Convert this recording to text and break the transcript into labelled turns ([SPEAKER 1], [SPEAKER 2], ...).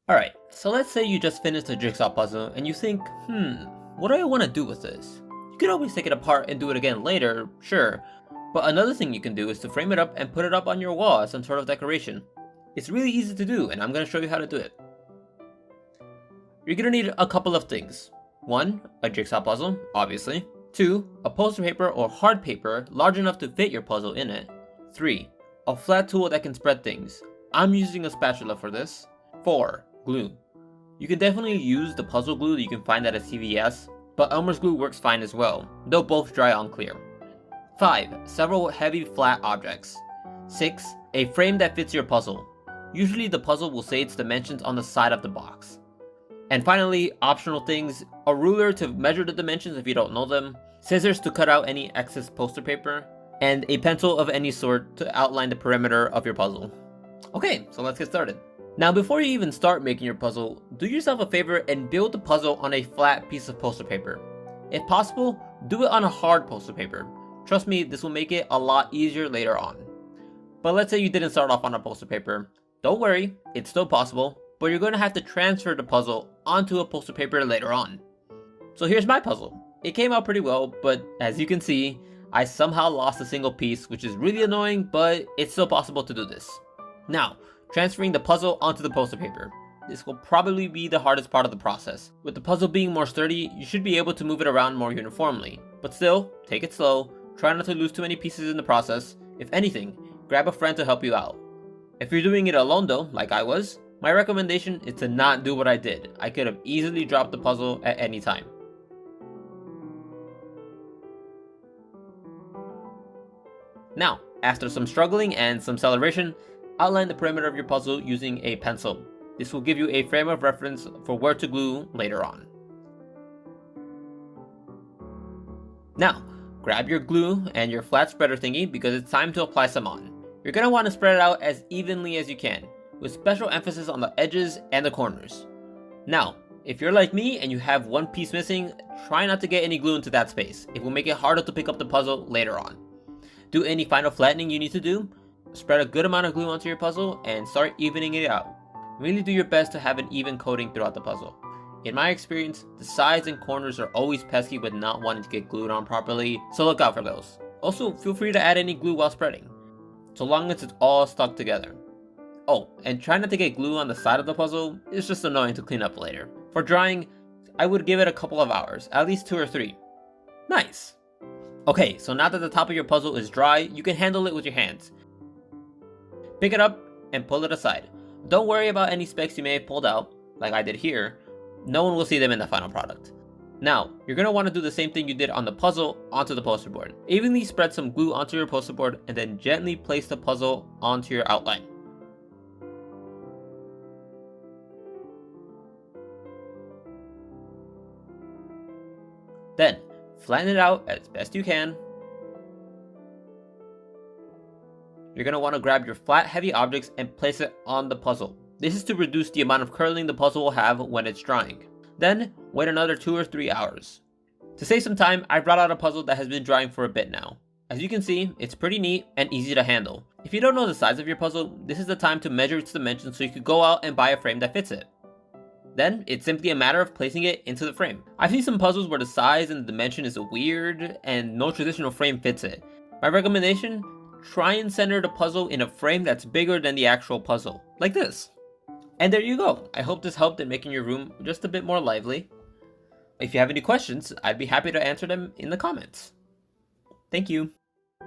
[SPEAKER 1] Alright, so let's say you just finished a jigsaw puzzle and you think, what do I want to do with this? You could always take it apart and do it again later, sure, but another thing you can do is to frame it up and put it up on your wall as some sort of decoration. It's really easy to do, and I'm going to show you how to do it. You're going to need a couple of things. 1, a jigsaw puzzle, obviously. 2, a poster paper or hard paper large enough to fit your puzzle in it. 3, a flat tool that can spread things. I'm using a spatula for this. 4, glue. You can definitely use the puzzle glue that you can find at a CVS, but Elmer's glue works fine as well. They'll both dry on clear. 5, several heavy flat objects. 6, a frame that fits your puzzle. Usually the puzzle will say its dimensions on the side of the box. And finally, optional things, a ruler to measure the dimensions if you don't know them, scissors to cut out any excess poster paper, and a pencil of any sort to outline the perimeter of your puzzle. Okay, so let's get started. Now before you even start making your puzzle, do yourself a favor and build the puzzle on a flat piece of poster paper. If possible, do it on a hard poster paper. Trust me, this will make it a lot easier later on. But let's say you didn't start off on a poster paper. Don't worry, it's still possible, but you're going to have to transfer the puzzle onto a poster paper later on. So here's my puzzle. It came out pretty well, but as you can see, I somehow lost a single piece, which is really annoying, but it's still possible to do this. Now, transferring the puzzle onto the poster paper. This will probably be the hardest part of the process. With the puzzle being more sturdy, you should be able to move it around more uniformly. But still, take it slow, try not to lose too many pieces in the process. If anything, grab a friend to help you out. If you're doing it alone though, like I was, my recommendation is to not do what I did. I could have easily dropped the puzzle at any time. Now, after some struggling and some celebration, outline the perimeter of your puzzle using a pencil. This will give you a frame of reference for where to glue later on. Now, grab your glue and your flat spreader thingy because it's time to apply some on. You're going to want to spread it out as evenly as you can, with special emphasis on the edges and the corners. Now, if you're like me and you have one piece missing, try not to get any glue into that space. It will make it harder to pick up the puzzle later on. Do any final flattening you need to do, spread a good amount of glue onto your puzzle, and start evening it out. Really do your best to have an even coating throughout the puzzle. In my experience, the sides and corners are always pesky with not wanting to get glued on properly, so look out for those. Also, feel free to add any glue while spreading, so long as it's all stuck together. Oh, and try not to get glue on the side of the puzzle, it's just annoying to clean up later. For drying, I would give it a couple of hours, at least 2 or 3. Nice! Okay, so now that the top of your puzzle is dry, you can handle it with your hands. Pick it up and pull it aside. Don't worry about any specks you may have pulled out, like I did here. No one will see them in the final product. Now, you're going to want to do the same thing you did on the puzzle onto the poster board. Evenly spread some glue onto your poster board and then gently place the puzzle onto your outline. Then, flatten it out as best you can. You're going to want to grab your flat, heavy objects and place it on the puzzle. This is to reduce the amount of curling the puzzle will have when it's drying. Then, wait another 2 or 3 hours. To save some time, I brought out a puzzle that has been drying for a bit now. As you can see, it's pretty neat and easy to handle. If you don't know the size of your puzzle, this is the time to measure its dimensions so you could go out and buy a frame that fits it. Then, it's simply a matter of placing it into the frame. I've seen some puzzles where the size and the dimension is weird and no traditional frame fits it. My recommendation? Try and center the puzzle in a frame that's bigger than the actual puzzle, like this. And there you go. I hope this helped in making your room just a bit more lively. If you have any questions, I'd be happy to answer them in the comments. Thank you.